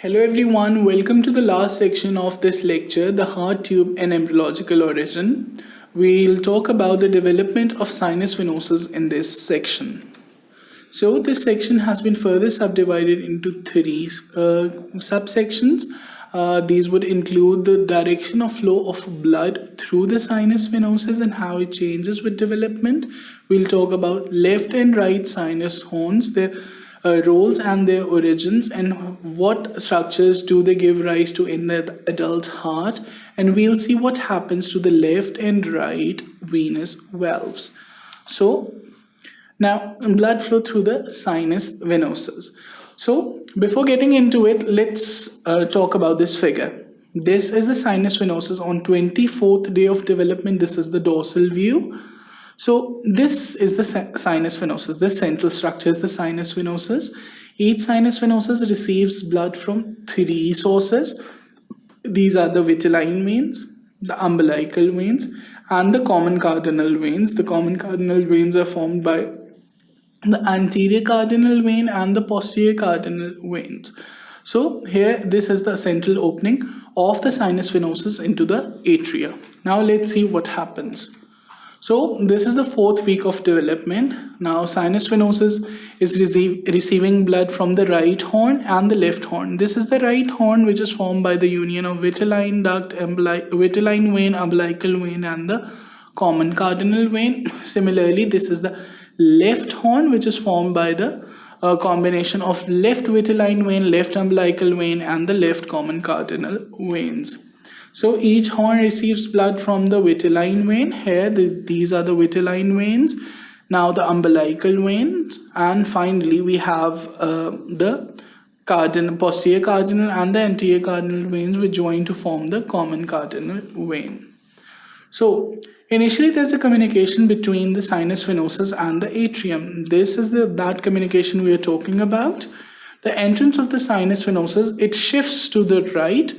Hello everyone, welcome to the last section of this lecture, the heart tube and embryological origin. We'll talk about the development of sinus venosus in this section. So this section has been further subdivided into three subsections. These would include the direction of flow of blood through the sinus venosus and how it changes with development. We'll talk about left and right sinus horns, their roles and their origins, and what structures do they give rise to in the adult heart. And we'll see what happens to the left and right venous valves. So now, blood flow through the sinus venosus. So, before getting into it, let's talk about this figure. This is the sinus venosus on 24th day of development. This is the dorsal view. So, this is the sinus venosus. This central structure is the sinus venosus. Each sinus venosus receives blood from three sources. These are the vitelline veins, the umbilical veins, and the common cardinal veins. The common cardinal veins are formed by the anterior cardinal vein and the posterior cardinal veins. So here, this is the central opening of the sinus venosus into the atria. Now let's see what happens. So this is the 4th week of development. Now sinus venosus is receiving blood from the right horn and the left horn. This is the right horn, which is formed by the union of vitelline duct, vitelline vein, umbilical vein, and the common cardinal vein. Similarly, this is the left horn, which is formed by the combination of left vitelline vein, left umbilical vein, and the left common cardinal veins. So each horn receives blood from the vitelline vein. Here, these are the vitelline veins. Now the umbilical veins, and finally we have the posterior cardinal and the anterior cardinal veins, which join to form the common cardinal vein. So initially, there's a communication between the sinus venosus and the atrium. This is that communication we are talking about. The entrance of the sinus venosus, it shifts to the right,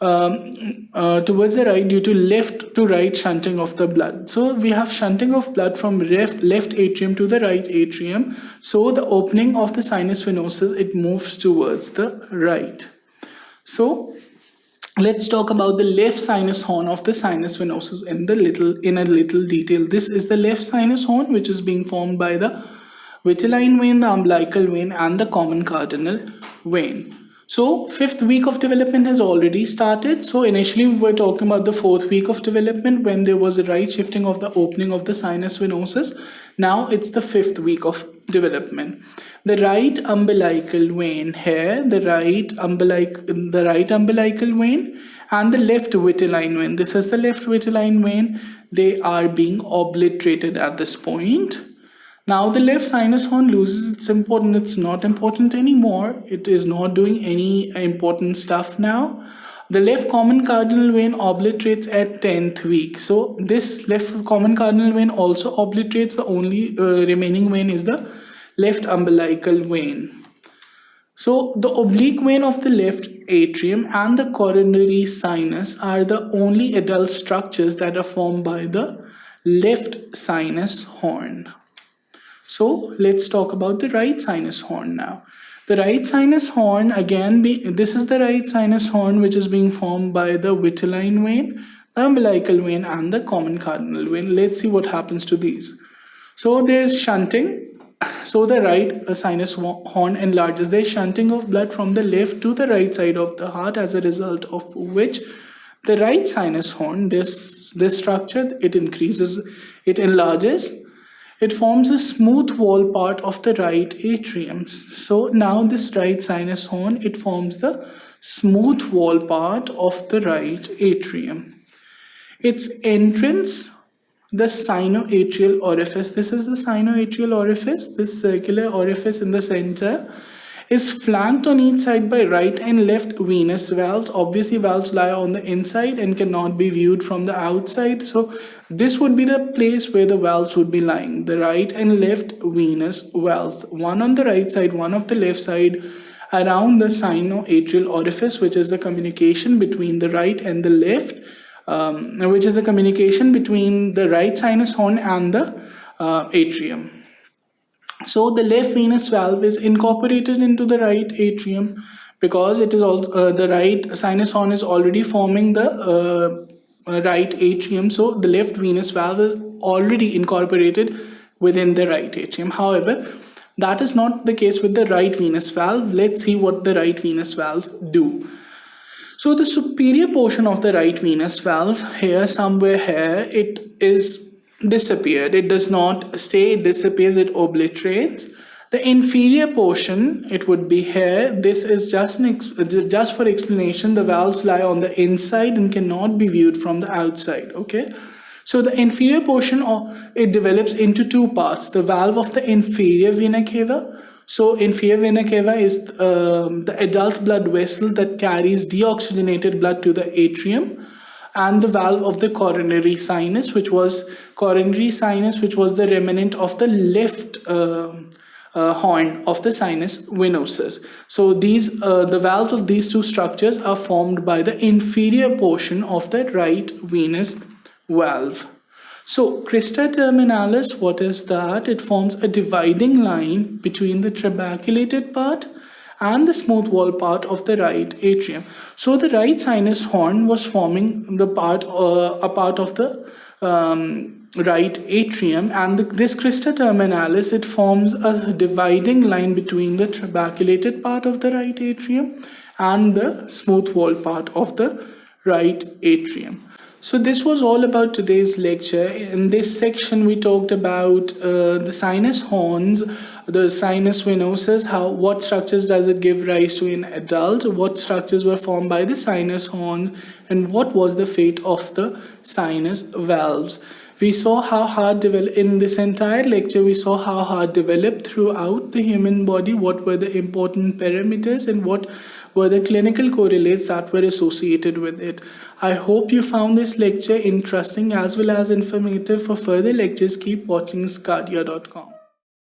towards the right due to left to right shunting of the blood. So we have shunting of blood from left atrium to the right atrium. So the opening of the sinus venosus, it moves towards the right. So let's talk about the left sinus horn of the sinus venosus in a little detail. This is the left sinus horn, which is being formed by the vitelline vein, the umbilical vein, and the common cardinal vein. So 5th week of development has already started. So initially we were talking about the 4th week of development when there was a right shifting of the opening of the sinus venosus. Now it's the 5th week of development. The right umbilical vein here, the right umbilical vein and the left vitelline vein. This is the left vitelline vein. They are being obliterated at this point. Now the left sinus horn loses its importance. It's not important anymore. It is not doing any important stuff now. The left common cardinal vein obliterates at 10th week. So this left common cardinal vein also obliterates. The only remaining vein is the left umbilical vein. So the oblique vein of the left atrium and the coronary sinus are the only adult structures that are formed by the left sinus horn. So let's talk about the right sinus horn now. The right sinus horn, this is the right sinus horn, which is being formed by the vitelline vein, the umbilical vein, and the common cardinal vein. Let's see what happens to these. So there's shunting. So the right sinus horn enlarges. There's shunting of blood from the left to the right side of the heart, as a result of which the right sinus horn, this structure, it enlarges. It forms a smooth wall part of the right atrium. So now this right sinus horn, it forms the smooth wall part of the right atrium. Its entrance, the sinoatrial orifice. This is the sinoatrial orifice. This circular orifice in the center is flanked on each side by right and left venous valves. Obviously, valves lie on the inside and cannot be viewed from the outside. So this would be the place where the valves would be lying. The right and left venous valves. One on the right side, one of the left side, around the sinoatrial orifice, which is the communication between the right and the left, which is the communication between the right sinus horn and the atrium. So the left venous valve is incorporated into the right atrium because it is all the right sinus horn is already forming the right atrium, so the left venous valve is already incorporated within the right atrium. However, that is not the case with the right venous valve. Let's see what the right venous valve do. So the superior portion of the right venous valve, here somewhere here, it is disappeared. It does not stay, it disappears, it obliterates. The inferior portion, it would be here. This is just for explanation. The valves lie on the inside and cannot be viewed from the outside. Okay. So the inferior portion, it develops into two parts. The valve of the inferior vena cava. So inferior vena cava is the adult blood vessel that carries deoxygenated blood to the atrium, and the valve of the coronary sinus, which was the remnant of the left horn of the sinus venosus. So the valves of these two structures are formed by the inferior portion of the right venous valve. So crista terminalis, what is that? It forms a dividing line between the trabeculated part and the smooth wall part of the right atrium. So the right sinus horn was forming a part of the right atrium, and this crista terminalis, it forms a dividing line between the trabeculated part of the right atrium and the smooth wall part of the right atrium. So this was all about today's lecture. In this section, we talked about the sinus horns, the sinus venosus, what structures does it give rise to in adult, what structures were formed by the sinus horns, and what was the fate of the sinus valves. We saw how heart developed in this entire lecture. We saw how heart developed throughout the human body, what were the important parameters, and what were the clinical correlates that were associated with it. I hope you found this lecture interesting as well as informative. For further lectures, keep watching sqadia.com.